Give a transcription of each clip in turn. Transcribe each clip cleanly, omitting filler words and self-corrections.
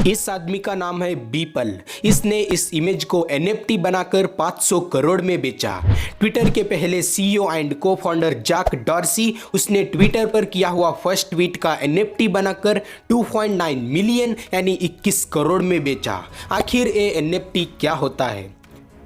इस आदमी का नाम है बीपल। इसने इस इमेज को एनएफटी बनाकर 500 करोड़ में बेचा। ट्विटर के पहले सीईओ एंड को फाउंडर जैक डॉर्सी, उसने ट्विटर पर किया हुआ फर्स्ट ट्वीट का एनएफटी बनाकर 2.9 मिलियन यानी 21 करोड़ में बेचा। आखिर ये एनएफटी क्या होता है?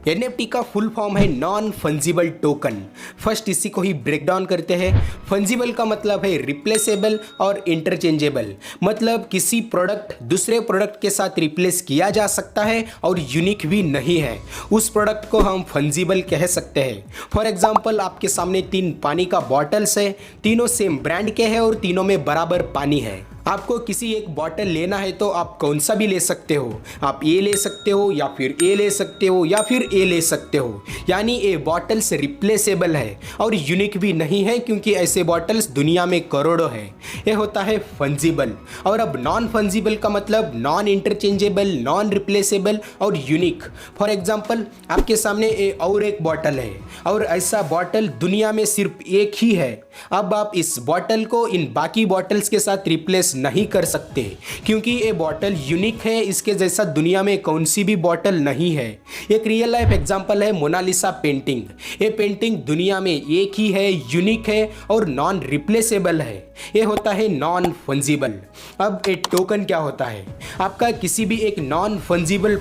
एनएफटी का फुल फॉर्म है नॉन फंजिबल टोकन। फर्स्ट इसी को ही ब्रेक डाउन करते हैं। फंजिबल का मतलब है रिप्लेसेबल और इंटरचेंजेबल, मतलब किसी प्रोडक्ट दूसरे प्रोडक्ट के साथ रिप्लेस किया जा सकता है और यूनिक भी नहीं है। उस प्रोडक्ट को हम फंजिबल कह सकते हैं। फॉर एग्जाम्पल, आपके सामने 3 पानी का बॉटल्स है, तीनों सेम ब्रांड के हैं और तीनों में बराबर पानी है। आपको किसी एक बॉटल लेना है तो आप कौन सा भी ले सकते हो। आप ये ले सकते हो या फिर ए ले सकते हो या फिर ए ले सकते हो। यानी ये बॉटल्स रिप्लेसेबल है और यूनिक भी नहीं है, क्योंकि ऐसे बॉटल्स दुनिया में करोड़ों है। ये होता है फंजिबल। और अब नॉन फंजिबल का मतलब नॉन इंटरचेंजेबल, नॉन रिप्लेसेबल और यूनिक। फॉर एग्जाम्पल, आपके सामने और एक बॉटल है और ऐसा बॉटल दुनिया में सिर्फ एक ही है। अब आप इस बॉटल को इन बाकी बॉटल्स के साथ रिप्लेस नहीं कर सकते, क्योंकि ये बॉटल यूनिक है। इसके जैसा दुनिया में कौन सी भी बॉटल नहीं है। एक रियल लाइफ एग्जांपल है मोनालिसा पेंटिंग। ये पेंटिंग दुनिया में एक ही है, यूनिक है और नॉन रिप्लेसेबल है। ये होता है नॉन फंजिबल। अब एक टोकन क्या होता है? आपका किसी भी एक नॉन फंजिबल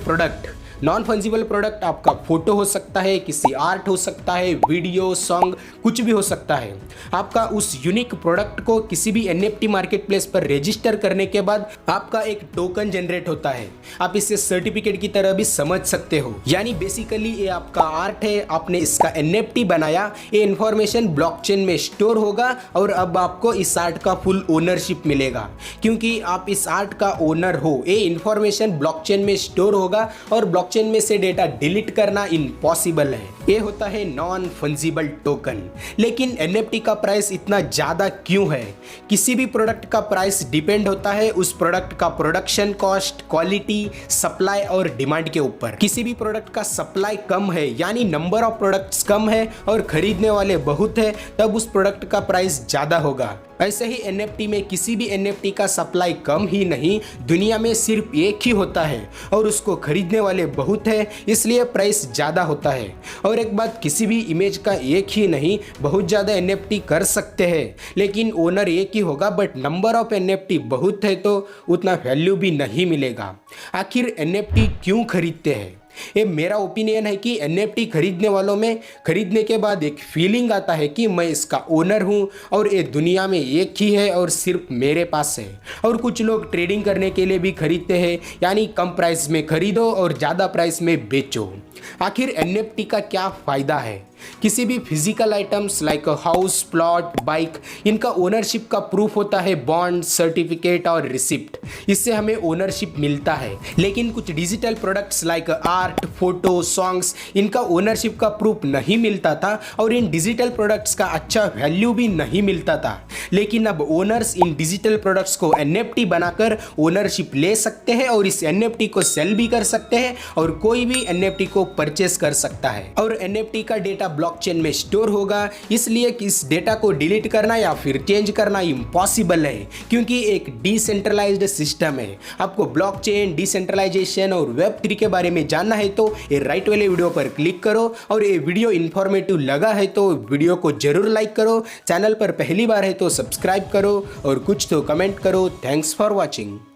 प्रोडक्ट आपका फोटो हो सकता है, किसी आर्ट हो सकता है, वीडियो, सॉन्ग, कुछ भी हो सकता है। आपका उस यूनिक प्रोडक्ट को किसी भी एनएफटी मार्केट प्लेस पर रजिस्टर करने के बाद आपका एक टोकन जनरेट होता है। आप इसे सर्टिफिकेट की तरह भी समझ सकते हो। यानी बेसिकली ये आपका आर्ट है, आपने इसका एनएफटी बनाया, ये इंफॉर्मेशन ब्लॉकचेन में स्टोर होगा और अब आपको इस आर्ट का फुल ओनरशिप मिलेगा, क्योंकि आप इस आर्ट का ओनर हो। ये इंफॉर्मेशन ब्लॉकचेन में स्टोर होगा और ब्लॉकचेन में से डेटा डिलीट करना इम्पॉसिबल है। ये होता है नॉन फंजिबल टोकन। लेकिन एनएफटी का प्राइस इतना ज्यादा क्यों है? किसी भी प्रोडक्ट का प्राइस डिपेंड होता है उस प्रोडक्ट का प्रोडक्शन कॉस्ट, क्वालिटी, सप्लाई और डिमांड के ऊपर। किसी भी प्रोडक्ट का सप्लाई कम है, यानी नंबर ऑफ प्रोडक्ट्स कम है और खरीदने वाले बहुत है, तब उस प्रोडक्ट का प्राइस ज्यादा होगा। ऐसे ही एनएफटी में किसी भी एनएफटी का सप्लाई कम ही नहीं, दुनिया में सिर्फ एक ही होता है और उसको खरीदने वाले बहुत है, इसलिए प्राइस ज़्यादा होता है। और एक बात, किसी भी इमेज का एक ही नहीं, बहुत ज़्यादा एनएफटी कर सकते हैं, लेकिन ओनर एक ही होगा, बट नंबर ऑफ एनएफटी बहुत है तो उतना वैल्यू भी नहीं मिलेगा। आखिर एनएफटी क्यों खरीदते हैं? ये मेरा ओपिनियन है कि एनएफटी खरीदने वालों में खरीदने के बाद एक फीलिंग आता है कि मैं इसका ओनर हूँ और ये दुनिया में एक ही है और सिर्फ मेरे पास है। और कुछ लोग ट्रेडिंग करने के लिए भी खरीदते हैं, यानी कम प्राइस में खरीदो और ज़्यादा प्राइस में बेचो। आखिर एनएफटी का क्या फ़ायदा है? किसी भी physical items like house, plot, bike, इनका ओनरशिप का प्रूफ होता है बॉन्ड, सर्टिफिकेट और रिसिप्ट। इससे हमें ओनरशिप मिलता है। लेकिन कुछ digital products like art, photo, songs, इनका ओनरशिप का प्रूफ नहीं मिलता था और इन डिजिटल प्रोडक्ट्स का अच्छा वैल्यू भी नहीं मिलता था। लेकिन अब ओनर्स इन डिजिटल प्रोडक्ट्स को एनएफटी बनाकर ओनरशिप ले सकते हैं और इस एनएफटी को सेल भी कर सकते हैं और कोई भी एनएफटी को परचेस कर सकता है। और एनएफटी का डेटा ब्लॉकचेन में स्टोर होगा, इसलिए कि इस डेटा को डिलीट करना या फिर चेंज करना इम्पॉसिबल है, क्योंकि एक डिसेंट्रलाइज्ड सिस्टम है। आपको ब्लॉकचेन, डिसेंट्रलाइजेशन और वेब3 के बारे में जानना है तो ये राइट वाले वीडियो पर क्लिक करो। और ये वीडियो इन्फॉर्मेटिव लगा है तो वीडियो को जरूर लाइक करो। चैनल पर पहली बार है तो सब्सक्राइब करो और कुछ तो कमेंट करो। Thanks for watching.